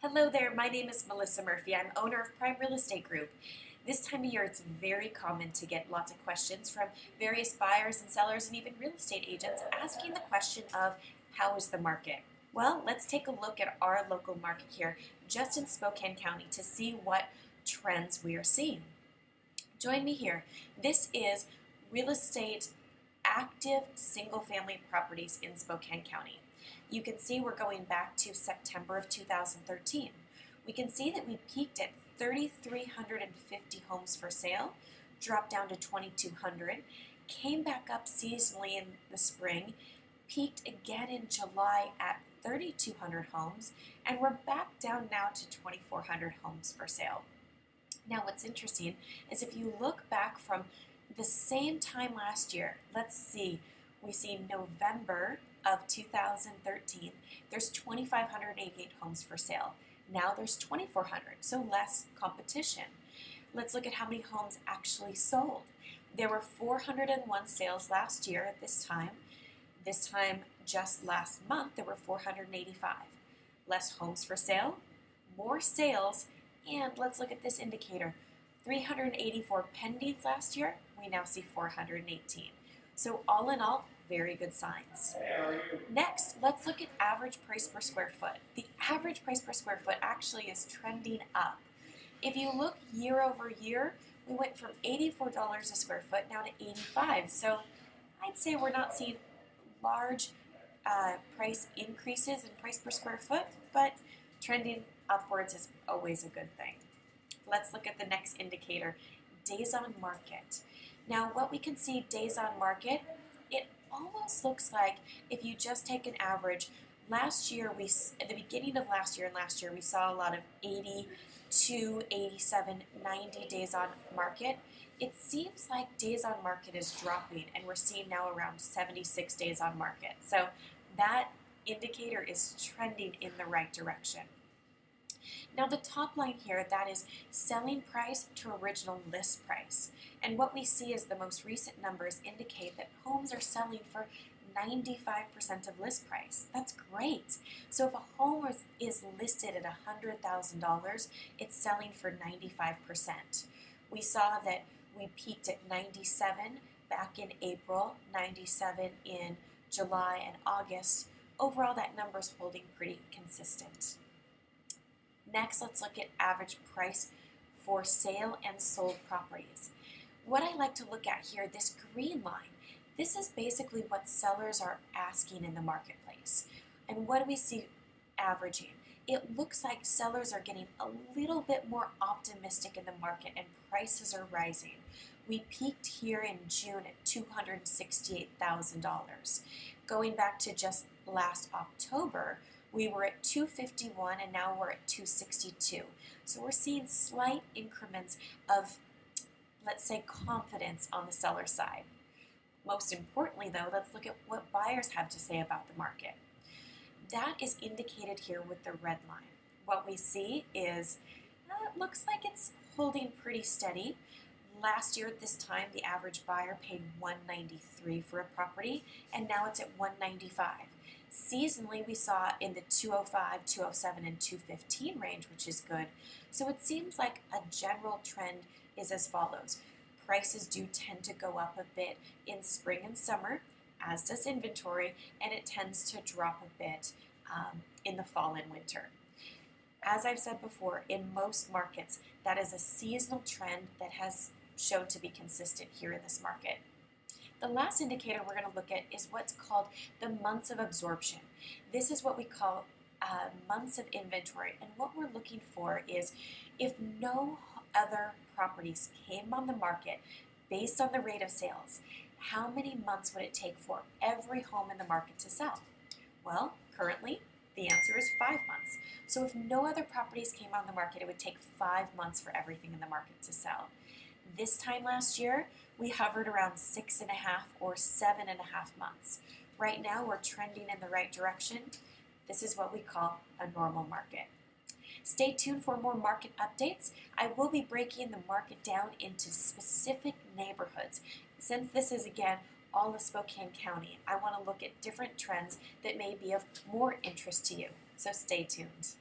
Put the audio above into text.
Hello there, my name is Melissa Murphy. I'm owner of Prime Real Estate Group. This time of year, it's very common to get lots of questions from various buyers and sellers and even real estate agents asking the question of how is the market? Well, let's take a look at our local market here just in Spokane County to see what trends we are seeing. Join me here. This is real estate active single-family properties in Spokane County. You can see we're going back to September of 2013. We can see that we peaked at 3,350 homes for sale, dropped down to 2,200, came back up seasonally in the spring, peaked again in July at 3,200 homes, and we're back down now to 2,400 homes for sale. Now what's interesting is if you look back from the same time last year, let's see, we see November of 2013, there's 2,588 homes for sale. Now there's 2,400, so less competition. Let's look at how many homes actually sold. There were 401 sales last year at this time. This time, just last month, there were 485. Less homes for sale, more sales, and let's look at this indicator. 384 pendings last year, we now see 418. So all in all, very good signs. Next, let's look at average price per square foot. The average price per square foot actually is trending up. If you look year over year, we went from $84 a square foot now to $85. So I'd say we're not seeing large price increases in price per square foot, but trending upwards is always a good thing. Let's look at the next indicator, days on market. Now what we can see days on market, it almost looks like if you just take an average, last year at the beginning of last year we saw a lot of 82, 87, 90 days on market. It seems like days on market is dropping and we're seeing now around 76 days on market. So that indicator is trending in the right direction. Now the top line here, that is selling price to original list price. And what we see is the most recent numbers indicate that homes are selling for 95% of list price. That's great. So if a home is listed at $100,000, it's selling for 95%. We saw that we peaked at 97 back in April, 97 in July and August. Overall, that number is holding pretty consistent. Next, let's look at average price for sale and sold properties. What I like to look at here, this green line, this is basically what sellers are asking in the marketplace. And what do we see averaging? It looks like sellers are getting a little bit more optimistic in the market and prices are rising. We peaked here in June at $268,000. Going back to just last October, we were at 251 and now we're at 262. So we're seeing slight increments of, let's say, confidence on the seller side. Most importantly though, let's look at what buyers have to say about the market. That is indicated here with the red line. What we see is, it looks like it's holding pretty steady. Last year at this time, the average buyer paid $193 for a property, and now it's at $195. Seasonally, we saw in the 205, 207, and 215 range, which is good. So it seems like a general trend is as follows. Prices do tend to go up a bit in spring and summer, as does inventory, and it tends to drop a bit in the fall and winter. As I've said before, in most markets, that is a seasonal trend that has shown to be consistent here in this market. The last indicator we're going to look at is what's called the months of absorption. This is what we call months of inventory, and what we're looking for is if no other properties came on the market based on the rate of sales, how many months would it take for every home in the market to sell? Well, currently the answer is 5 months. So if no other properties came on the market, it would take 5 months for everything in the market to sell. This time last year, we hovered around 6.5 or 7.5 months. Right now, we're trending in the right direction. This is what we call a normal market. Stay tuned for more market updates. I will be breaking the market down into specific neighborhoods. Since this is, again, all of Spokane County, I want to look at different trends that may be of more interest to you. So stay tuned.